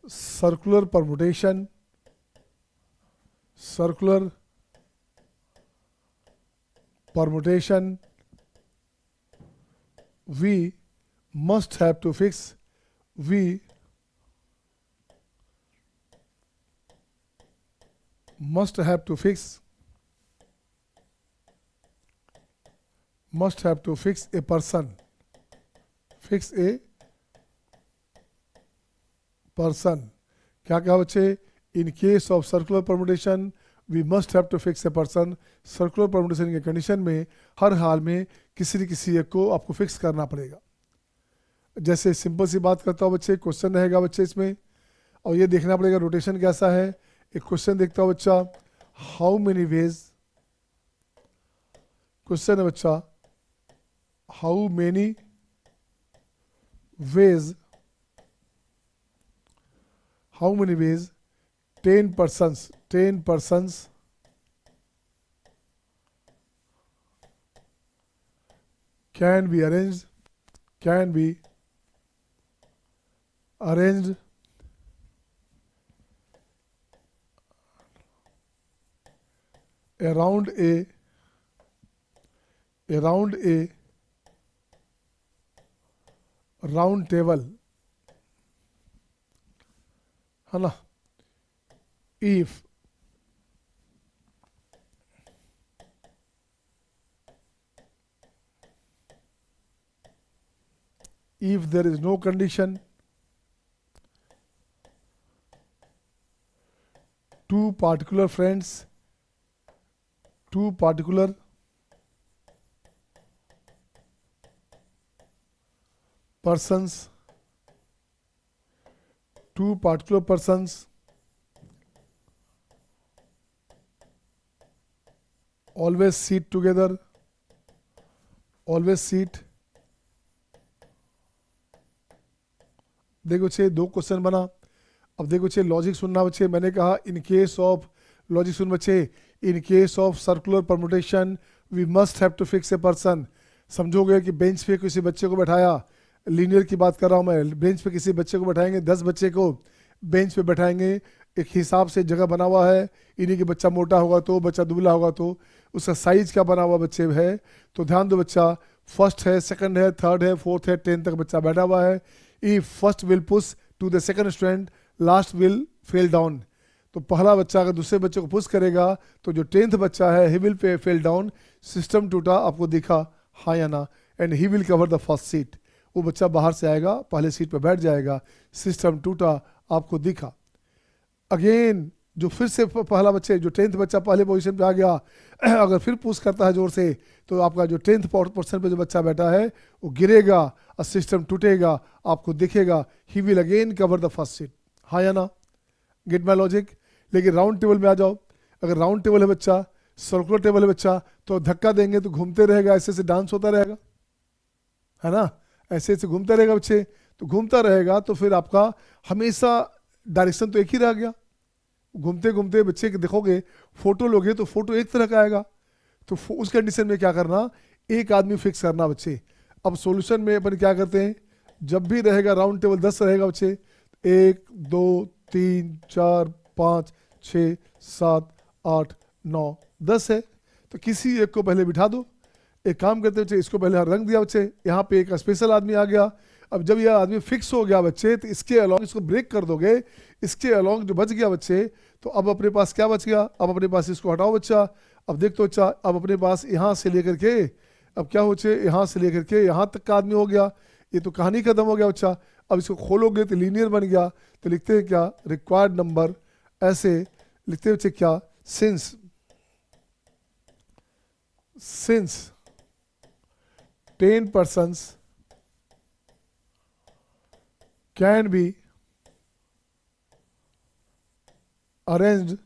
circular permutation, circular permutation we must have to fix, we must have to fix, must have to fix a person, fix a person। क्या कहा बच्चे, in case of circular permutation we must have to fix a person. Circular permutation के condition में हर हाल में किसी न किसी एक को आपको फिक्स करना पड़ेगा। जैसे सिंपल सी बात करता हूँ बच्चे, क्वेश्चन रहेगा बच्चे इसमें, और ये देखना पड़ेगा रोटेशन कैसा है। एक क्वेश्चन देखता हूँ बच्चा, हाउ मेनी वेज, क्वेश्चन है बच्चा, how many veg, how many ways 10 persons can be arranged around a round table, है ना। if there is no condition, two particular persons always sit together, देखो बच्चे दो क्वेश्चन बना। अब देखो बच्चे लॉजिक सुनना बच्चे, मैंने कहा इन केस ऑफ, लॉजिक सुन बच्चे, in case of circular permutation we must have to fix a person. समझोगे कि बेंच पे किसी बच्चे को बैठाया, लीनियर की बात कर रहा हूँ मैं, बेंच पे किसी बच्चे को बैठाएंगे, 10 बच्चे को बेंच पे बैठाएंगे, एक हिसाब से जगह बना हुआ है, इन्हीं के बच्चा मोटा होगा तो, बच्चा दुबला होगा तो, उसका साइज क्या बना हुआ बच्चे है। तो ध्यान दो बच्चा, फर्स्ट है, सेकंड है, थर्ड है, फोर्थ है, 10 तक बच्चा बैठा हुआ है। If first will push to the second student, last will fall down। तो पहला बच्चा अगर दूसरे बच्चे को पुश करेगा तो जो 10th बच्चा है he will fall down। System टूटा, आपको दिखा हाँ या ना, and he will cover the first seat। वो बच्चा बाहर से आएगा, पहले सीट पर बैठ जाएगा, सिस्टम टूटा, आपको दिखा। अगेन जो फिर से पहला बच्चे, जो 10th बच्चा पहले पोजीशन पे आ गया, अगर फिर पुश करता है जोर से तो आपका जो 10th पोजीशन पे जो बच्चा बैठा है वो गिरेगा और सिस्टम टूटेगा, आपको दिखेगा he will again cover the first seat. हाँ या ना, गेट माई लॉजिक। लेकिन राउंड टेबल में आ जाओ, अगर राउंड टेबल है बच्चा, सर्कुलर टेबल है बच्चा, तो धक्का देंगे तो घूमते रहेगा, ऐसे से डांस होता रहेगा, है ना, ऐसे ऐसे घूमता रहेगा बच्चे। तो घूमता रहेगा तो फिर आपका हमेशा डायरेक्शन तो एक ही रह गया। घूमते घूमते बच्चे के देखोगे, फोटो लोगे तो फोटो एक तरह का आएगा। तो उस कंडीशन में क्या करना, एक आदमी फिक्स करना बच्चे। अब सॉल्यूशन में अपन क्या करते हैं, जब भी रहेगा राउंड टेबल 10 रहेगा बच्चे, 1 2 3 4 5 6 7 8 9 10 है, तो किसी एक को पहले बिठा दो। एक काम करते बच्चे, इसको पहले रंग दिया बच्चे, यहाँ पे एक स्पेशल आदमी आ गया। अब जब यह आदमी फिक्स हो गया बच्चे, तो इसके अलॉन्ग इसको ब्रेक कर दोगे, इसके अलॉन्ग जो बच गया बच्चे, तो अब अपने पास क्या बच गया, अब अपने पास इसको हटाओ बच्चा। अब देख तो बच्चा, अब अपने पास यहाँ से लेकर के, अब क्या हो बच्चे, यहाँ से लेकर के यहाँ तक का आदमी हो गया। ये तो कहानी खत्म हो गया बच्चा। अब इसको खोलोगे तो लीनियर बन गया। तो लिखते हैं क्या, रिक्वायर्ड नंबर, ऐसे लिखते हैं बच्चे क्या, since 10 persons can be arranged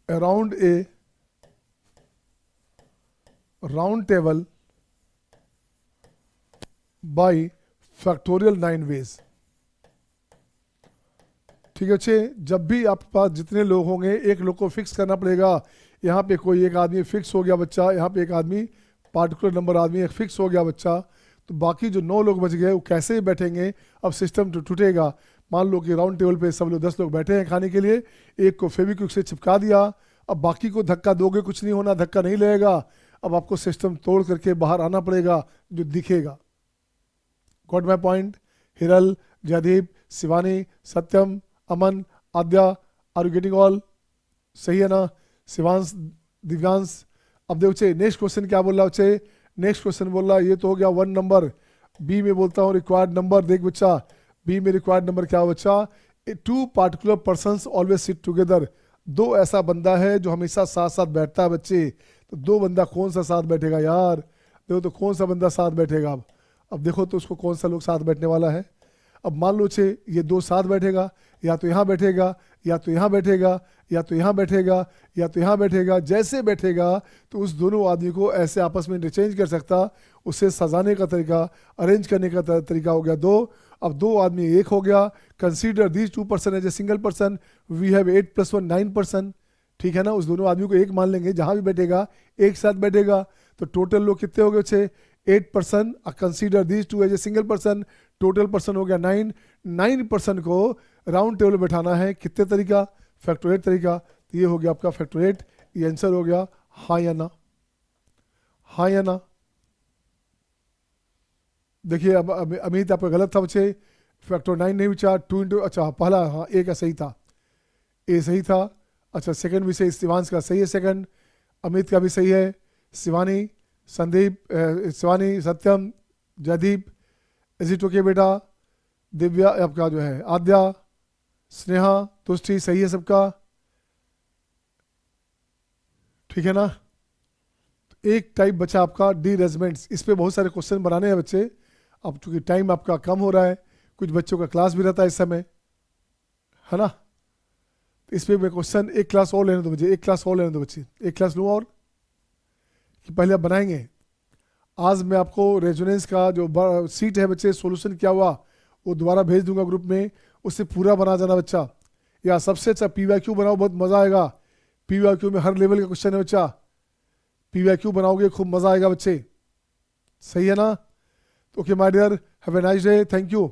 around a round table by factorial 9 ways। ठीक है बच्चे, जब भी आपके पास जितने लोग होंगे, एक लोग को फिक्स करना पड़ेगा। यहाँ पे कोई एक आदमी फिक्स हो गया बच्चा, यहाँ पे एक आदमी पार्टिकुलर नंबर आदमी एक फिक्स हो गया बच्चा, तो बाकी जो 9 लोग बच गए वो कैसे ही बैठेंगे। अब सिस्टम तो टूटेगा। मान लो कि राउंड टेबल पे सब लोग 10 लोग बैठे हैं खाने के लिए, एक को फेविक्विक से चिपका दिया, अब बाकी को धक्का दोगे कुछ नहीं होना, धक्का नहीं लगेगा। अब आपको सिस्टम तोड़ करके बाहर आना पड़ेगा, जो दिखेगा। Got my point. Hiral, Jaideep, Shivani, Satyam, Aman, Aadya, are you getting all? सही है ना? शिवांश, दिव्यांश। अब देखो बच्चे नेक्स्ट क्वेश्चन क्या बोल रहा है बच्चे, नेक्स्ट क्वेश्चन बोल रहा है, ये तो हो गया 1 नंबर। बी में बोलता हूँ रिक्वायर्ड नंबर। देख बच्चा, बी में रिक्वायर्ड नंबर क्या हो बच्चा, 2 particular persons always sit together। 2 ऐसा बंदा है जो हमेशा साथ साथ बैठता है बच्चे। तो 2 बंदा कौन सा साथ बैठेगा यार, देखो तो कौन सा बंदा साथ बैठेगा। अब देखो तो उसको कौन सा लोग साथ बैठने वाला है। अब मान लो छे ये दो साथ बैठेगा, या तो यहाँ बैठेगा, या तो यहाँ बैठेगा, या तो यहाँ बैठेगा, या तो यहाँ बैठेगा। जैसे बैठेगा तो उस दोनों आदमी को ऐसे आपस में इंटरचेंज कर सकता। उसे सजाने का तरीका, अरेंज करने का तरीका हो गया दो। अब दो आदमी एक हो गया। Consider these 2 person as a single person, we have 8 + 1 9 person. ठीक है ना, उस दोनों आदमी को एक मान लेंगे, जहां भी बैठेगा एक साथ बैठेगा। तो टोटल लोग कितने हो गए? 6, 8 person. Consider these 2 as a single person, total person हो गया 9। 9 पर्सन को राउंड टेबल बैठाना है, कितने तरीका? फैक्टोरेट तरीका। तो ये हो गया आपका फैक्टोरेट। ये आंसर हो गया हाँ या ना, हाँ या ना। देखिए अब अमित आपका गलत था बच्चे, फैक्टर 9 नहीं बचा। 2 इंटू, अच्छा पहला हाँ ए का सही था, ए सही था। अच्छा सेकंड विषय शिवांश का सही है, सेकंड। अमित का भी सही है। शिवानी, संदीप, शिवानी, सत्यम, जयदीप, इज ओके बेटा। दिव्या आपका जो है, आद्या, स्नेहा, तुष्टि, सही है सबका। ठीक है ना। एक टाइप बचा आपका डी रेजमेंट्स। इस पे बहुत सारे क्वेश्चन बनाने हैं बच्चे। अब चूंकि टाइम आपका कम हो रहा है, कुछ बच्चों का क्लास भी रहता है इस समय, है ना। तो इस पे मैं क्वेश्चन एक क्लास और लेने दो मुझे, एक क्लास और लेने दो बच्चे, एक क्लास लूँ और कि पहले आप बनाएंगे। आज मैं आपको रेजोनेंस का जो सीट है बच्चे, सॉल्यूशन क्या हुआ वो दोबारा भेज दूंगा ग्रुप में, उससे पूरा बना जाना बच्चा। या सबसे अच्छा पीवाईक्यू बनाओ, बहुत मजा आएगा। पीवाईक्यू में हर लेवल का क्वेश्चन है बच्चा। पीवाईक्यू बनाओगे खूब मजा आएगा बच्चे, सही है ना। Okay my dear, have a nice day, thank you.